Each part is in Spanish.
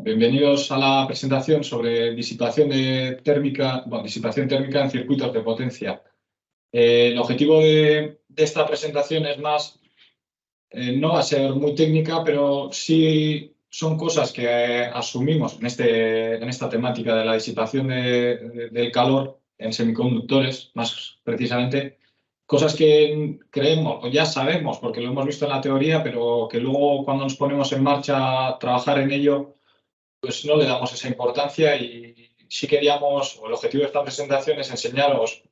Bienvenidos a la presentación sobre disipación térmica en circuitos de potencia. El objetivo de esta presentación es más, no va a ser muy técnica, pero sí son cosas que asumimos en esta temática de la disipación del calor en semiconductores, más precisamente, cosas que creemos o ya sabemos porque lo hemos visto en la teoría, pero que luego cuando nos ponemos en marcha a trabajar en ello, pues no le damos esa importancia y sí queríamos, o el objetivo de esta presentación es enseñaros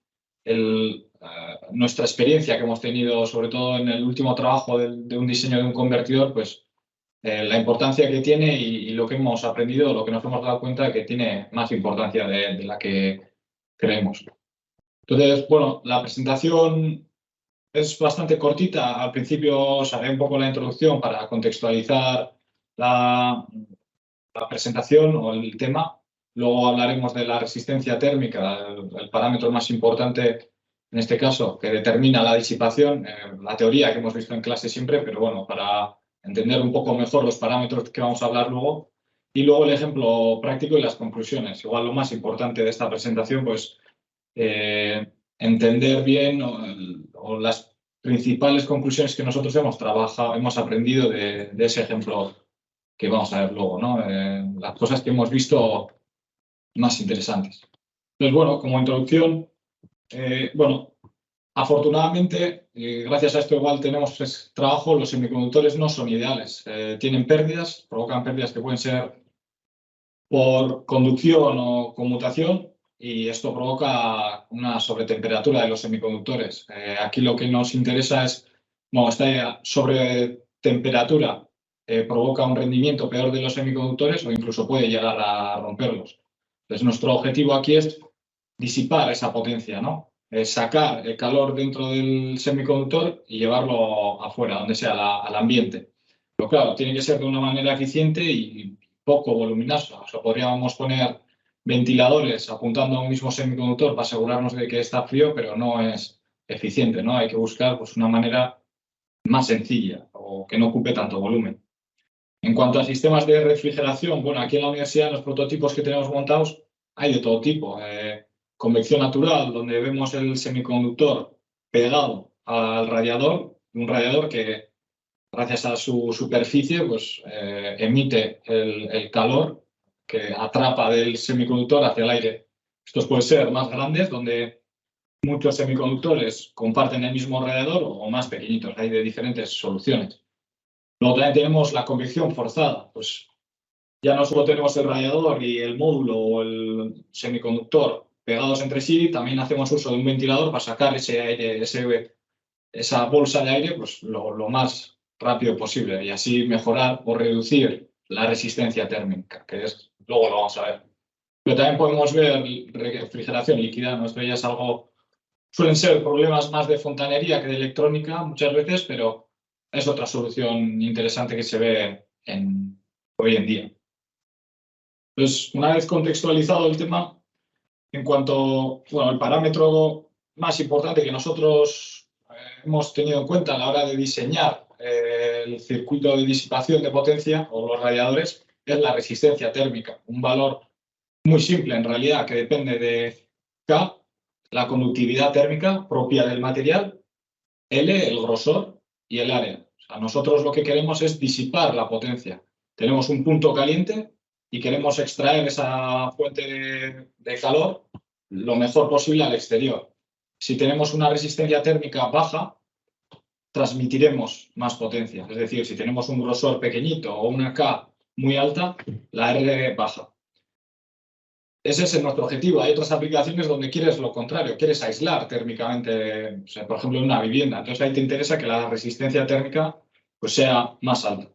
nuestra experiencia que hemos tenido, sobre todo en el último trabajo de un diseño de un convertidor, pues la importancia que tiene y lo que hemos aprendido, lo que nos hemos dado cuenta que tiene más importancia de la que creemos. Entonces, bueno, la presentación es bastante cortita. Al principio os haré un poco la introducción para contextualizar la presentación o el tema. Luego hablaremos de la resistencia térmica, el parámetro más importante en este caso que determina la disipación, la teoría que hemos visto en clase siempre, pero bueno, para entender un poco mejor los parámetros que vamos a hablar luego. Y luego el ejemplo práctico y las conclusiones. Igual lo más importante de esta presentación, pues entender bien o las principales conclusiones que nosotros hemos aprendido de ese ejemplo que vamos a ver luego, ¿no? Las cosas que hemos visto más interesantes. Entonces, bueno, como introducción, bueno, afortunadamente, gracias a esto igual tenemos trabajo, los semiconductores no son ideales. Tienen pérdidas, provocan pérdidas que pueden ser por conducción o conmutación y esto provoca una sobretemperatura de los semiconductores. Aquí lo que nos interesa es, bueno, esta sobretemperatura provoca un rendimiento peor de los semiconductores o incluso puede llegar a romperlos. Entonces, nuestro objetivo aquí es disipar esa potencia, ¿no? Sacar el calor dentro del semiconductor y llevarlo afuera, donde sea, al ambiente. Pero claro, tiene que ser de una manera eficiente y poco voluminosa. O sea, podríamos poner ventiladores apuntando a un mismo semiconductor para asegurarnos de que está frío, pero no es eficiente, ¿no? Hay que buscar pues, una manera más sencilla o que no ocupe tanto volumen. En cuanto a sistemas de refrigeración, bueno, aquí en la universidad, en los prototipos que tenemos montados, hay de todo tipo. Convección natural, donde vemos el semiconductor pegado al radiador, un radiador que, gracias a su superficie, pues emite el calor que atrapa del semiconductor hacia el aire. Estos pueden ser más grandes, donde muchos semiconductores comparten el mismo radiador, o más pequeñitos, hay de diferentes soluciones. Luego también tenemos la convección forzada, pues ya no solo tenemos el radiador y el módulo o el semiconductor pegados entre sí, también hacemos uso de un ventilador para sacar ese aire, esa bolsa de aire, pues lo más rápido posible y así mejorar o reducir la resistencia térmica, que es, luego lo vamos a ver. Pero también podemos ver refrigeración líquida, ¿no? Esto ya es algo, suelen ser problemas más de fontanería que de electrónica muchas veces, pero es otra solución interesante que se ve hoy en día. Pues una vez contextualizado el tema, en cuanto, bueno, el parámetro más importante que nosotros hemos tenido en cuenta a la hora de diseñar el circuito de disipación de potencia o los radiadores es la resistencia térmica, un valor muy simple en realidad que depende de K, la conductividad térmica propia del material, L, el grosor y el área. O sea, nosotros lo que queremos es disipar la potencia. Tenemos un punto caliente y queremos extraer esa fuente de calor lo mejor posible al exterior. Si tenemos una resistencia térmica baja, transmitiremos más potencia. Es decir, si tenemos un grosor pequeñito o una K muy alta, la R baja. Ese es nuestro objetivo. Hay otras aplicaciones donde quieres lo contrario, quieres aislar térmicamente, o sea, por ejemplo, en una vivienda. Entonces ahí te interesa que la resistencia térmica pues, sea más alta.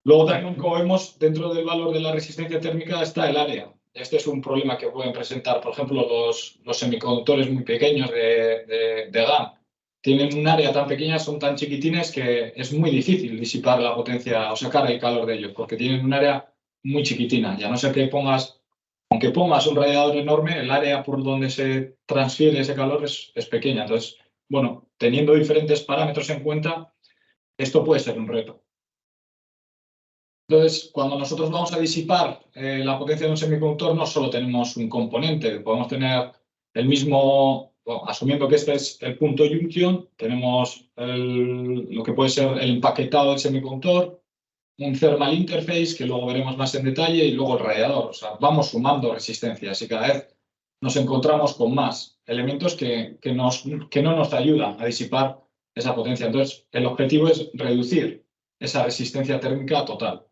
Luego también, como vemos, dentro del valor de la resistencia térmica está el área. Este es un problema que pueden presentar, por ejemplo, los semiconductores muy pequeños de GaN. Tienen un área tan pequeña, son tan chiquitines que es muy difícil disipar la potencia o sacar el calor de ellos, porque tienen un área muy chiquitina. Ya no sé que aunque pongas un radiador enorme, el área por donde se transfiere ese calor es pequeña. Entonces, bueno, teniendo diferentes parámetros en cuenta, esto puede ser un reto. Entonces, cuando nosotros vamos a disipar la potencia de un semiconductor, no solo tenemos un componente, podemos tener el mismo, bueno, asumiendo que este es el punto junction, tenemos lo que puede ser el empaquetado del semiconductor, un thermal interface, que luego veremos más en detalle, y luego el radiador. O sea, vamos sumando resistencias y cada vez nos encontramos con más elementos que no nos ayudan a disipar esa potencia. Entonces, el objetivo es reducir esa resistencia térmica total.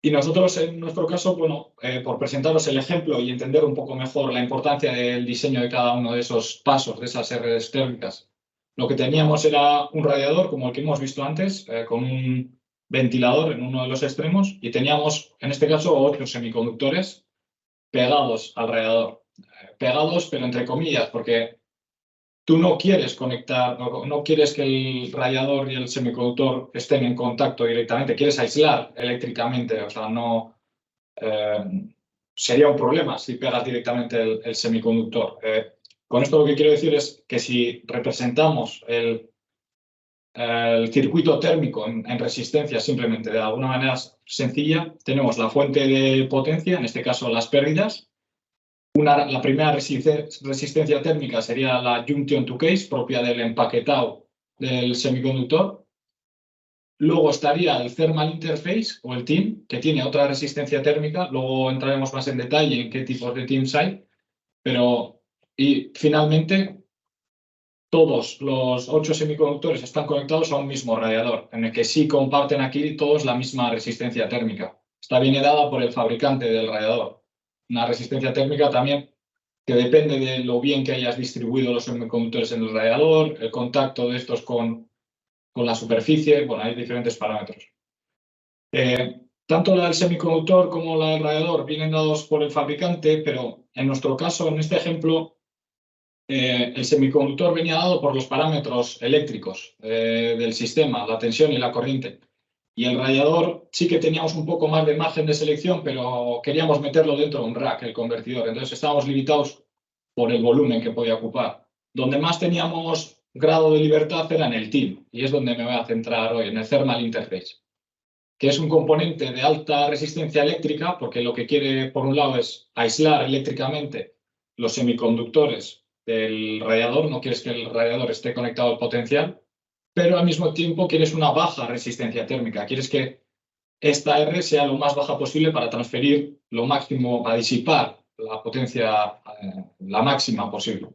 Y nosotros, en nuestro caso, bueno, por presentaros el ejemplo y entender un poco mejor la importancia del diseño de cada uno de esos pasos, de esas redes térmicas, lo que teníamos era un radiador, como el que hemos visto antes, con un ventilador en uno de los extremos, y teníamos, en este caso, 8 semiconductores pegados al radiador. Pegados, pero entre comillas, porque tú no quieres conectar, no quieres que el radiador y el semiconductor estén en contacto directamente, quieres aislar eléctricamente, o sea, no sería un problema si pegas directamente el semiconductor. Con esto lo que quiero decir es que si representamos el circuito térmico en resistencia simplemente de alguna manera sencilla, tenemos la fuente de potencia, en este caso las pérdidas. La primera resistencia térmica sería la junction to case, propia del empaquetado del semiconductor. Luego estaría el thermal interface o el TIM, que tiene otra resistencia térmica. Luego entraremos más en detalle en qué tipos de TIMs hay. Y finalmente, todos los 8 semiconductores están conectados a un mismo radiador, en el que sí comparten aquí todos la misma resistencia térmica. Esta viene dada por el fabricante del radiador. Una resistencia térmica también que depende de lo bien que hayas distribuido los semiconductores en el radiador, el contacto de estos con la superficie, bueno, hay diferentes parámetros. Tanto la del semiconductor como la del radiador vienen dados por el fabricante, pero en nuestro caso, en este ejemplo, el semiconductor venía dado por los parámetros eléctricos del sistema, la tensión y la corriente. Y el radiador sí que teníamos un poco más de margen de selección, pero queríamos meterlo dentro de un rack, el convertidor. Entonces estábamos limitados por el volumen que podía ocupar. Donde más teníamos grado de libertad era en el TIM, y es donde me voy a centrar hoy, en el Thermal Interface, que es un componente de alta resistencia eléctrica, porque lo que quiere, por un lado, es aislar eléctricamente los semiconductores del radiador. No quieres que el radiador esté conectado al potencial, pero al mismo tiempo quieres una baja resistencia térmica. Quieres que esta R sea lo más baja posible para transferir lo máximo, para disipar la potencia la máxima posible.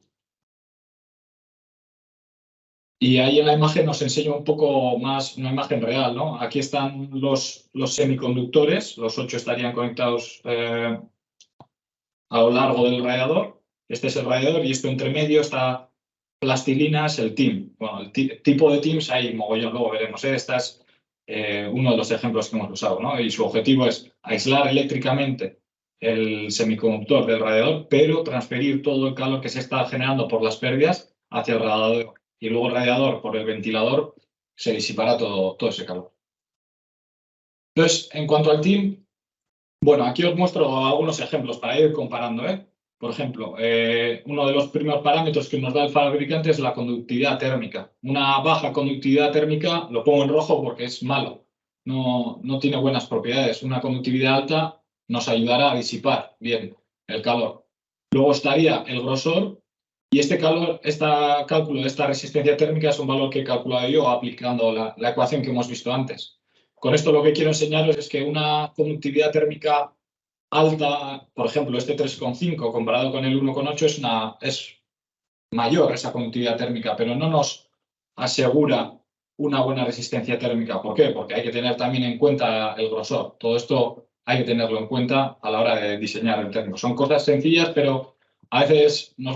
Y ahí en la imagen nos enseño un poco más una imagen real, ¿no? Aquí están los semiconductores, los 8 estarían conectados a lo largo del radiador. Este es el radiador y esto entre medio está plastilina, es el TIM. Bueno, el tipo de TIMs hay mogollón, luego veremos. Este es uno de los ejemplos que hemos usado, ¿no? Y su objetivo es aislar eléctricamente el semiconductor del radiador, pero transferir todo el calor que se está generando por las pérdidas hacia el radiador. Y luego el radiador, por el ventilador, se disipará todo ese calor. Entonces, en cuanto al TIM, bueno, aquí os muestro algunos ejemplos para ir comparando, Por ejemplo, uno de los primeros parámetros que nos da el fabricante es la conductividad térmica. Una baja conductividad térmica, lo pongo en rojo porque es malo, no tiene buenas propiedades. Una conductividad alta nos ayudará a disipar bien el calor. Luego estaría el grosor, y este cálculo de esta resistencia térmica es un valor que he calculado yo aplicando la ecuación que hemos visto antes. Con esto lo que quiero enseñaros es que una conductividad térmica alta, por ejemplo, este 3,5 comparado con el 1,8 es mayor esa conductividad térmica, pero no nos asegura una buena resistencia térmica. ¿Por qué? Porque hay que tener también en cuenta el grosor. Todo esto hay que tenerlo en cuenta a la hora de diseñar el térmico. Son cosas sencillas, pero a veces nos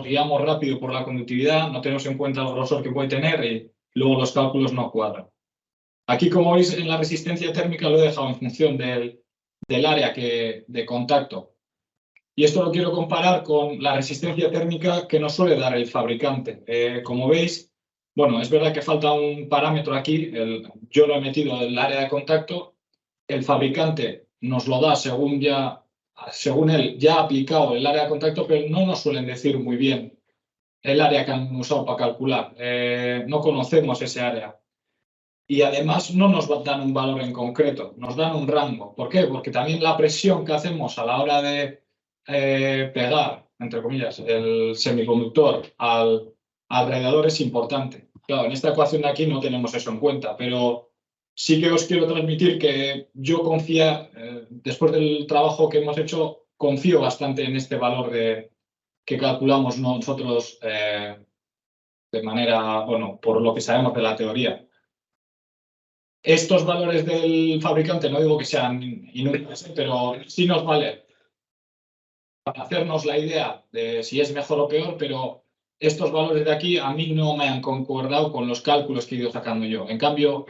guiamos rápido por la conductividad, no tenemos en cuenta el grosor que puede tener y luego los cálculos no cuadran. Aquí, como veis, en la resistencia térmica lo he dejado en función del área de contacto. Y esto lo quiero comparar con la resistencia térmica que nos suele dar el fabricante. Como veis, bueno, es verdad que falta un parámetro aquí, yo lo he metido en el área de contacto, el fabricante nos lo da según él ya ha aplicado el área de contacto, pero no nos suelen decir muy bien el área que han usado para calcular. No conocemos ese área. y además no nos dan un valor en concreto, nos dan un rango. ¿Por qué? Porque también la presión que hacemos a la hora de pegar, entre comillas, el semiconductor al radiador es importante. Claro, en esta ecuación de aquí no tenemos eso en cuenta, pero sí que os quiero transmitir que yo confío, después del trabajo que hemos hecho, confío bastante en este valor que calculamos nosotros de manera, bueno, por lo que sabemos de la teoría. Estos valores del fabricante no digo que sean inútiles, pero sí nos vale para hacernos la idea de si es mejor o peor, pero estos valores de aquí a mí no me han concordado con los cálculos que he ido sacando yo. En cambio,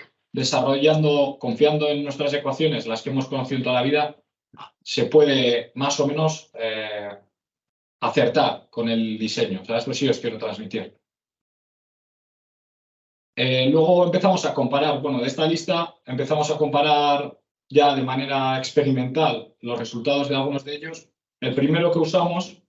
confiando en nuestras ecuaciones, las que hemos conocido en toda la vida, se puede más o menos acertar con el diseño. O sea, esto sí os quiero transmitir. Luego empezamos a comparar, bueno, de esta lista empezamos a comparar ya de manera experimental los resultados de algunos de ellos. El primero que usamos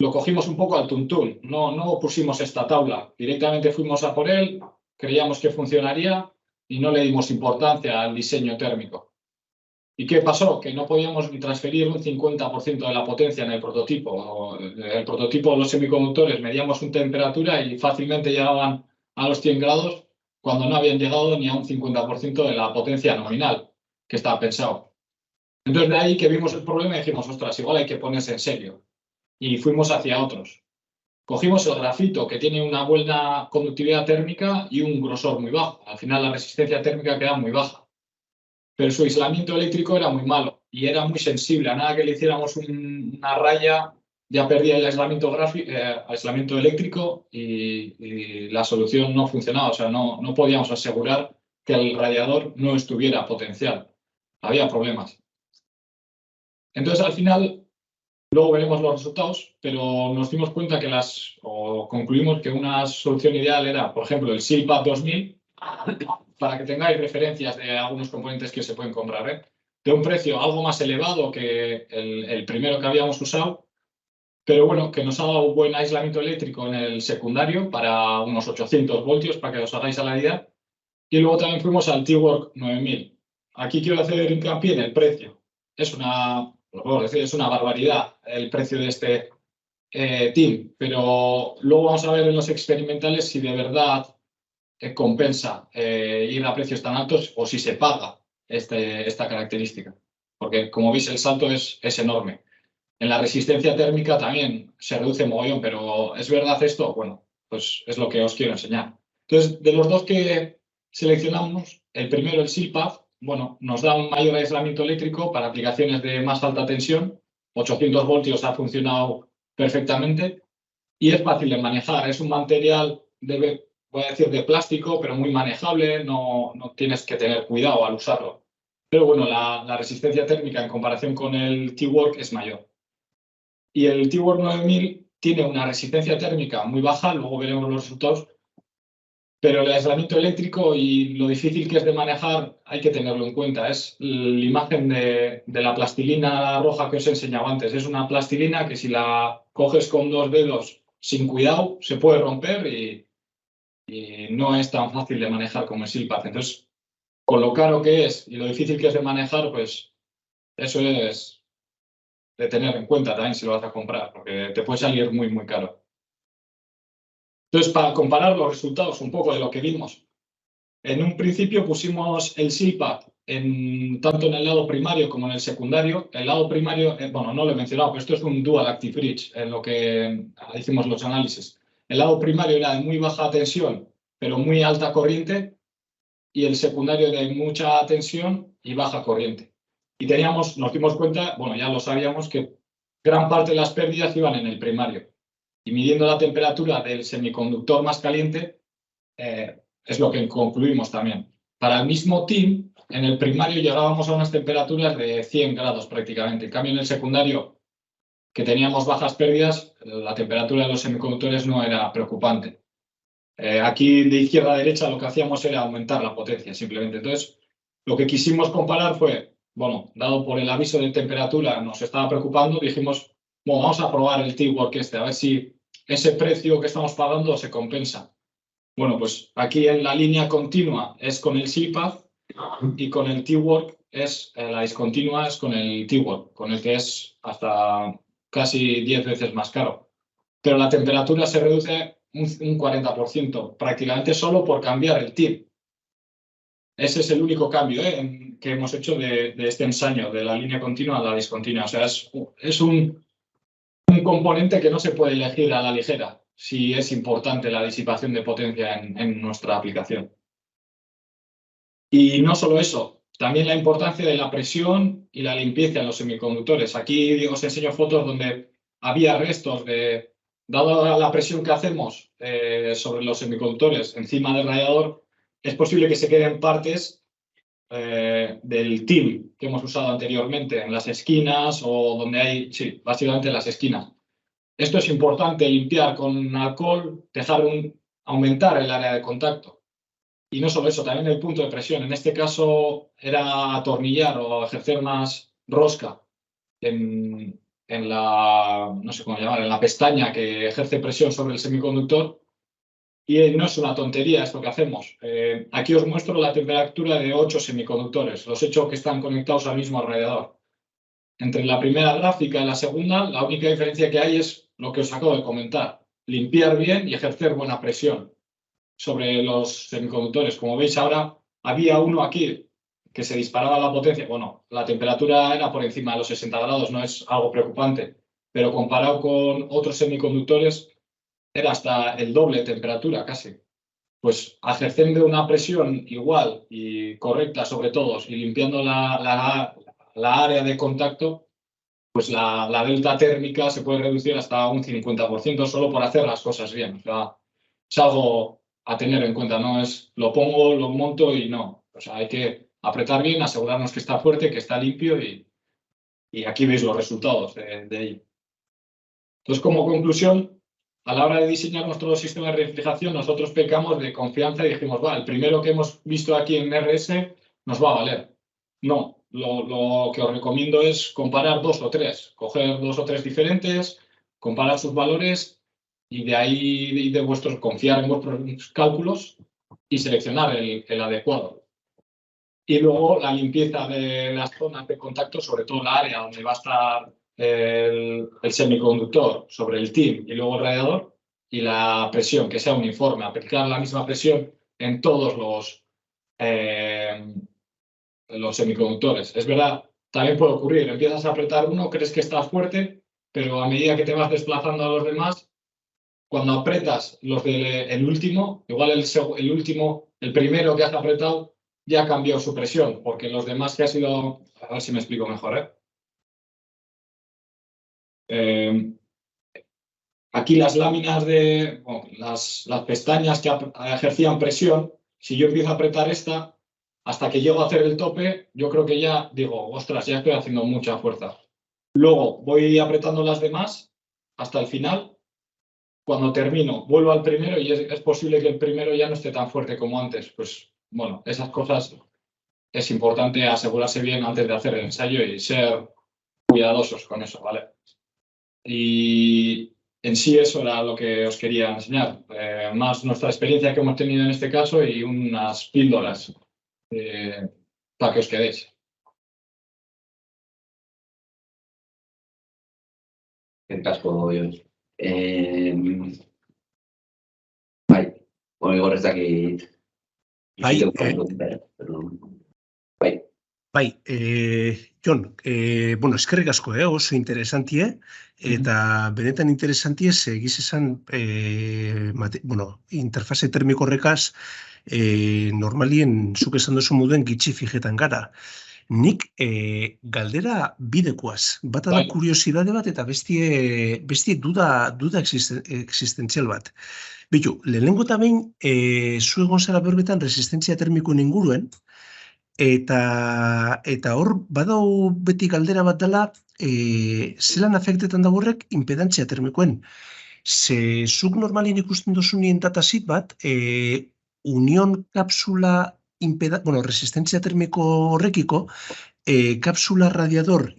lo cogimos un poco al tuntún, no pusimos esta tabla, directamente fuimos a por él, creíamos que funcionaría y no le dimos importancia al diseño térmico. ¿Y qué pasó? Que no podíamos ni transferir un 50% de la potencia en el prototipo. El prototipo de los semiconductores medíamos una temperatura y fácilmente llegaban a los 100 grados cuando no habían llegado ni a un 50% de la potencia nominal que estaba pensado. Entonces de ahí que vimos el problema y dijimos, ostras, igual hay que ponerse en serio. Y fuimos hacia otros. Cogimos el grafito, que tiene una buena conductividad térmica y un grosor muy bajo. Al final la resistencia térmica queda muy baja. Pero su aislamiento eléctrico era muy malo y era muy sensible. A nada que le hiciéramos una raya, ya perdía el aislamiento eléctrico y la solución no funcionaba. O sea, no podíamos asegurar que el radiador no estuviera potencial. Había problemas. Entonces, al final, luego veremos los resultados, pero nos dimos cuenta o concluimos que una solución ideal era, por ejemplo, el SILPAP 2000, para que tengáis referencias de algunos componentes que se pueden comprar, de un precio algo más elevado que el primero que habíamos usado, pero bueno, que nos ha dado un buen aislamiento eléctrico en el secundario para unos 800 voltios, para que os hagáis a la idea. Y luego también fuimos al T-Work 9000. Aquí quiero hacer hincapié en el precio. Es una barbaridad el precio de este team, pero luego vamos a ver en los experimentales si de verdad compensa ir a precios tan altos o si se paga esta característica. Porque, como veis, el salto es enorme. En la resistencia térmica también se reduce mogollón, pero ¿es verdad esto? Bueno, pues es lo que os quiero enseñar. Entonces, de los dos que seleccionamos, el primero, el SILPAP, bueno, nos da un mayor aislamiento eléctrico para aplicaciones de más alta tensión. 800 voltios ha funcionado perfectamente y es fácil de manejar. Es un material voy a decir de plástico, pero muy manejable, no tienes que tener cuidado al usarlo. Pero bueno, la resistencia térmica en comparación con el T-Work es mayor. Y el T-Work 9000 tiene una resistencia térmica muy baja, luego veremos los resultados, pero el aislamiento eléctrico y lo difícil que es de manejar hay que tenerlo en cuenta. Es la imagen de la plastilina roja que os he enseñado antes. Es una plastilina que si la coges con dos dedos sin cuidado se puede romper y no es tan fácil de manejar como el SILPAP. Entonces, con lo caro que es y lo difícil que es de manejar, pues eso es de tener en cuenta también si lo vas a comprar, porque te puede salir muy, muy caro. Entonces, para comparar los resultados un poco de lo que vimos, en un principio pusimos el SILPAP tanto en el lado primario como en el secundario. El lado primario, bueno, no lo he mencionado, pero esto es un dual active reach, en lo que hicimos los análisis. El lado primario era de muy baja tensión, pero muy alta corriente, y el secundario de mucha tensión y baja corriente. Y nos dimos cuenta, bueno, ya lo sabíamos, que gran parte de las pérdidas iban en el primario. Y midiendo la temperatura del semiconductor más caliente, es lo que concluimos también. Para el mismo team, en el primario llegábamos a unas temperaturas de 100 grados prácticamente. En cambio, en el secundario, que teníamos bajas pérdidas, la temperatura de los semiconductores no era preocupante. Aquí de izquierda a derecha lo que hacíamos era aumentar la potencia simplemente. Entonces, lo que quisimos comparar fue, bueno, dado por el aviso de temperatura nos estaba preocupando, dijimos, bueno, vamos a probar el T-Work a ver si ese precio que estamos pagando se compensa. Bueno, pues aquí en la línea continua es con el CIPAD y con el T-Work la discontinua es con el T-Work, con el que es hasta casi 10 veces más caro. Pero la temperatura se reduce un 40%, prácticamente solo por cambiar el TIP. Ese es el único cambio que hemos hecho de este ensayo, de la línea continua a la discontinua. O sea, es un componente que no se puede elegir a la ligera si es importante la disipación de potencia en nuestra aplicación. Y no solo eso, también la importancia de la presión y la limpieza en los semiconductores. Aquí os enseño fotos donde había restos dada la presión que hacemos sobre los semiconductores encima del radiador, es posible que se queden partes del TIM que hemos usado anteriormente en las esquinas o donde hay, sí, básicamente en las esquinas. Esto es importante limpiar con alcohol, aumentar el área de contacto. Y no solo eso, también el punto de presión. En este caso era atornillar o ejercer más rosca en no sé cómo llamar, en la pestaña que ejerce presión sobre el semiconductor. Y no es una tontería esto que hacemos. Aquí os muestro la temperatura de 8 semiconductores, los 8 que están conectados al mismo alrededor. Entre la primera gráfica y la segunda, la única diferencia que hay es lo que os acabo de comentar. Limpiar bien y ejercer buena presión sobre los semiconductores. Como veis ahora, había uno aquí que se disparaba la potencia. Bueno, la temperatura era por encima de los 60 grados, no es algo preocupante, pero comparado con otros semiconductores era hasta el doble de temperatura casi. Pues ejerciendo una presión igual y correcta sobre todos y limpiando la área de contacto, pues la delta térmica se puede reducir hasta un 50% solo por hacer las cosas bien. O sea, es algo a tener en cuenta, no es lo pongo, lo monto y no. O sea, hay que apretar bien, asegurarnos que está fuerte, que está limpio y aquí veis los resultados de ello. Entonces, como conclusión, a la hora de diseñar nuestro sistema de refrigeración, nosotros pecamos de confianza y dijimos, el primero que hemos visto aquí en RS nos va a valer. No, lo que os recomiendo es comparar 2 o 3, coger 2 o 3 diferentes, comparar sus valores y de ahí confiar en vuestros cálculos y seleccionar el adecuado. Y luego la limpieza de las zonas de contacto, sobre todo la área donde va a estar el semiconductor sobre el TIM y luego el radiador, y la presión, que sea uniforme, aplicar la misma presión en todos los semiconductores. Es verdad, también puede ocurrir, empiezas a apretar uno, crees que está fuerte, pero a medida que te vas desplazando a los demás, cuando apretas los del último, igual el primero que has apretado ya cambió su presión, porque los demás que ha sido, a ver si me explico mejor, aquí las láminas las pestañas que ejercían presión, si yo empiezo a apretar esta, hasta que llego a hacer el tope, yo creo que ya digo, ostras, ya estoy haciendo mucha fuerza. Luego voy apretando las demás hasta el final. Cuando termino, vuelvo al primero y es posible que el primero ya no esté tan fuerte como antes. Pues bueno, esas cosas es importante asegurarse bien antes de hacer el ensayo y ser cuidadosos con eso, ¿vale? Y en sí eso era lo que os quería enseñar, más nuestra experiencia que hemos tenido en este caso y unas píldoras para que os quedéis. El casco, bai, igor ez dakit Bai, Jon, bueno, eskerrik asko, oso interesantie, eta benetan interesantie, egiz esan, bueno, interfase termiko horrekaz, normalien, zuk esan duzu moduen, gitxi fijetan gara. Nik galdera bidekoaz, bata da kuriosidade bat eta bestie duda existentzial bat. Bitu, lehenengo eta behin, zu egon zara berbetan resistentzia termikoen inguruen, eta hor, badau beti galdera bat dela, zelan afektetan dago horrek impedantzia termikoen. Ze zuk normalien ikusten duzunien datasit bat, union kapsula resistentzia termiko horrekiko, kapsula radiador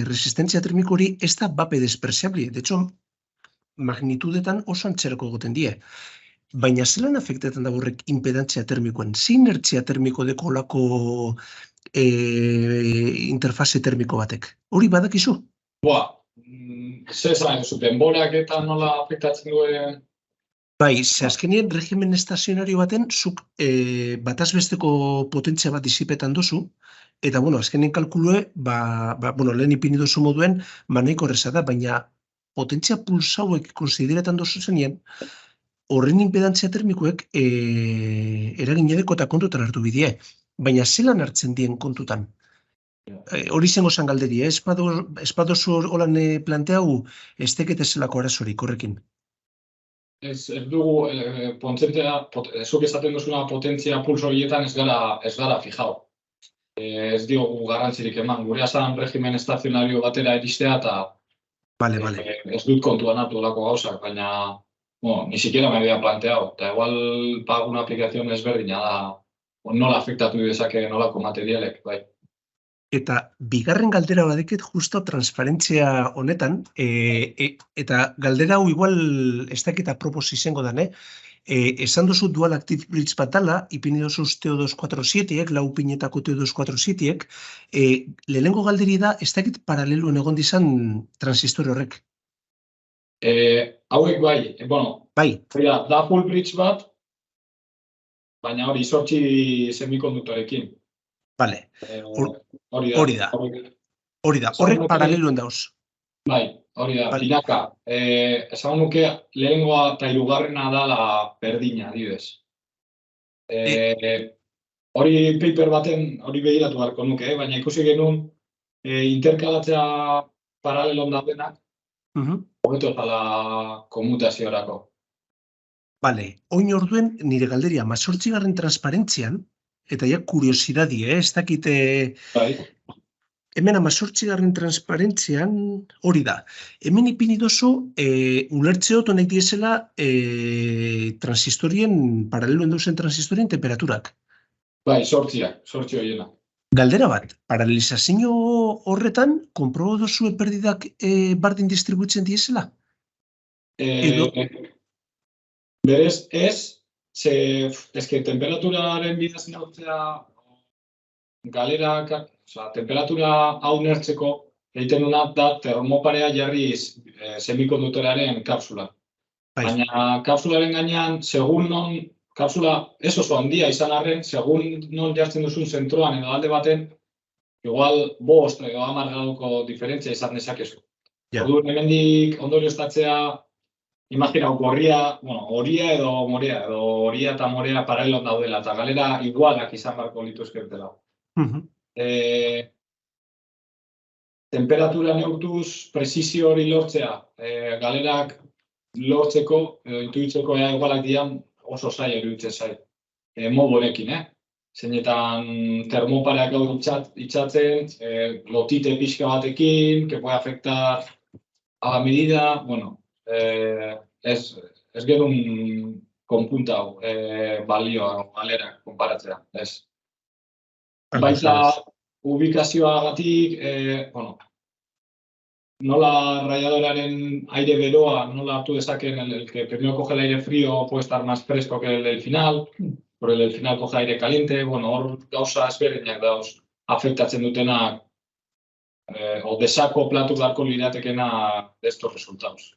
resistentzia termiko hori ez da bape despreciable. De hecho, magnitudetan oso antzerako egoten die. baina zelan afektatzen da horrek impedantzia termikoen? Zein inertzia termiko deko olako interfase termiko batek? Hori badakizu? Zer esan duzu, denborak eta nola afektatzen duen? Bai, ze azkenien regimen estazionario baten zuk bataz besteko potentzia bat dizipetan duzu, eta, azkenien kalkulue, lehen ipini duzu moduen, nahiko erreza da, baina potentzia pulsauek konsideretan duzu zenien, horren impedantzia termikoek eraginedeko eta kontutan hartu bidie, baina zelan hartzen dien kontutan? Hori zengo zan galderi, espadozu holan planteau, ez tekete zelako arazorik horrekin. Ez dugu, zuk esaten duzuna potentzia pulso horietan ez gara fijau. Ez diogu garrantzirik eman, gure asan regimen estazionario batera iristea eta ez dut kontuan hartu olako gauzak, baina ni siquiera me había planteado, eta igual una aplikazion ezberdina da, nola afektatu dezake nolako materialek, bai. Eta bigarren galdera badeket justo transparentzia honetan, eta galdera hau igual ez dakit apropos izango dan, esan duzu dual active bridge bat dala, ipini duzu TO247ek, lau pinetako TO247ek, lehenengo galderi da, ez dakit paraleluen egon dizan transistore horrek. Hauek bai, da full bridge bat, baina hori 8 semikonduktorekin. Vale, hori da, horrek paraleluen dauz. Bai, hori da, pinaka. Esan nuke lehengoa eta hirugarrena dala berdina, adibidez. Hori paper baten, hori begiratu beharko nuke, baina ikusi genuen interkalatzea paralelon daudenak, hobeto zala komutaziorako. Vale, oin orduen nire galderia, 18. transparentzian, eta ja kuriosidadi, ez dakite... Hemen 18. transparentzian hori da. Hemen ipini dozu, ulertzeot honek diezela transistorien, paraleluen duzen transistorien temperaturak. Bai, 8 horiena. Galdera bat, paralelizazio horretan, konprobo dozu perdidak bardin distribuitzen diezela? Berez, ez, temperaturaren bidez neurtzea galerak, temperatura hau neurtzeko egiten duna da termoparea jarriz semikonduktorearen kapsula. Baina kapsularen gainean, segun non, kapsula ez oso handia izan arren, segun non jartzen duzun zentroan edo alde baten, igual 5 edo 10 graduko diferentzia izan dezakezu. Orduan hemendik ondorioztatzea, imaginau, horia edo morea, edo horia eta morea paralelon daudela, eta galera igualak izan barko lituzkertela. Temperatura neurtuz, presizio hori lortzea, galerak lortzeko, intuitzeko igualak dian oso zaila iruditzen zait. Modu honekin, zeinetan termopareak hau itxatzen, lotite pixka batekin, que puede afectar a la medida, ez genuen konpunta hau, balioa, galerak, konparatzea, ez. Baita ubikazioagatik, nola radiadoraren aire beroa, nola hartu dezaken, el que primero coge el aire frío puede estar más fresco que el del final, pero el del final coge aire caliente, hor gauza ezberdinak dauz afektatzen dutenak, o desako platu beharko liratekena de estos resultados.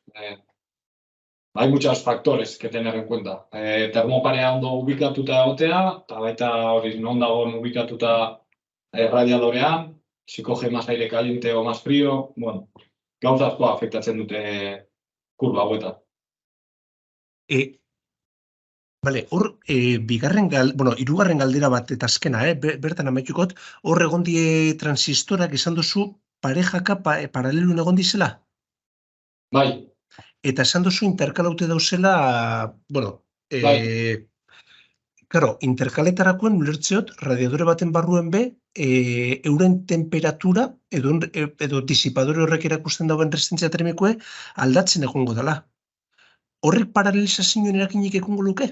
Hay muchos factores que tener en cuenta. Termoparea ondo ubikatuta egotea, eta baita hori non dagoen ubikatuta radiadorean, si coge más aire caliente o más frío, gauza asko afektatzen dute kurba hauetan. Hor, hirugarren galdera bat eta azkena, bertan amaitukot, hor egon die transistorak esan duzu parejaka paralelun egon dizela? Bai. Eta esan duzu interkalaute dauzela, interkaletarakoen ulertzeot, radiadore baten barruen be, euren temperatura, edo disipadore horrek erakusten dauen resistentzia termikoe, aldatzen egongo dela. Horrek paralelizazioen erakinik egongo luke?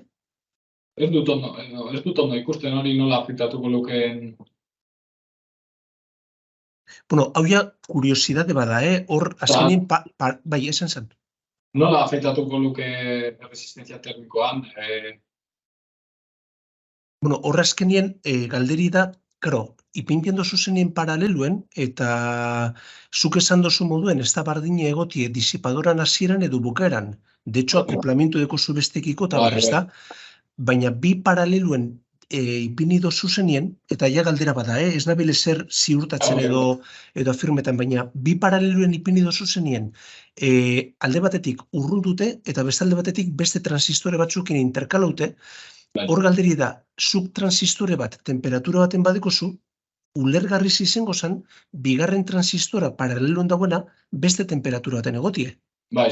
Ez dut ondo ikusten hori nola afektatuko lukeen. Hau ja kuriosidade bada, hor azkenin, bai, esan zen. Nola afektatuko luke resistentzia termikoan? Bueno, horra azkenien galderi da, karo, ipintzen dozu zenien paraleluen, eta zuk esan dozu moduen, ez da bardine egotie disipadoran hasieran edo bukaeran. De hecho, akoplamientu deko zu bestekiko eta bar, ez da? Baina bi paraleluen ipini dozu zenien, eta ja galdera bada, ez nabile zer ziurtatzen edo afirmetan, baina bi paraleluen ipini dozu zenien, alde batetik urrundute, eta beste alde batetik beste transistore batzukin interkalaute. Hor galderi da, zuk transistore bat, temperatura baten badekozu, ulergarri izango zen, bigarren transistora paraleloan dagoena, beste temperatura baten egotie. Bai.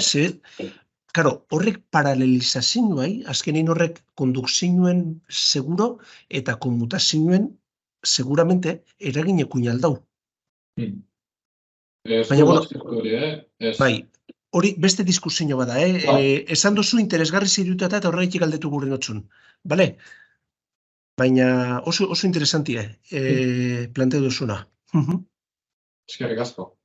Karo, horrek paralelizazioai, azkenin horrek kondukzioen seguro eta konmutazioen seguramente eragin ekuin aldau. Baina, bueno, bai, hori beste diskusio bada, esan dozu interesgarri zirutata eta horreitik galdetu gure notzun. Bale? Baina oso interesantia planteo duzuna. Eskerrik asko.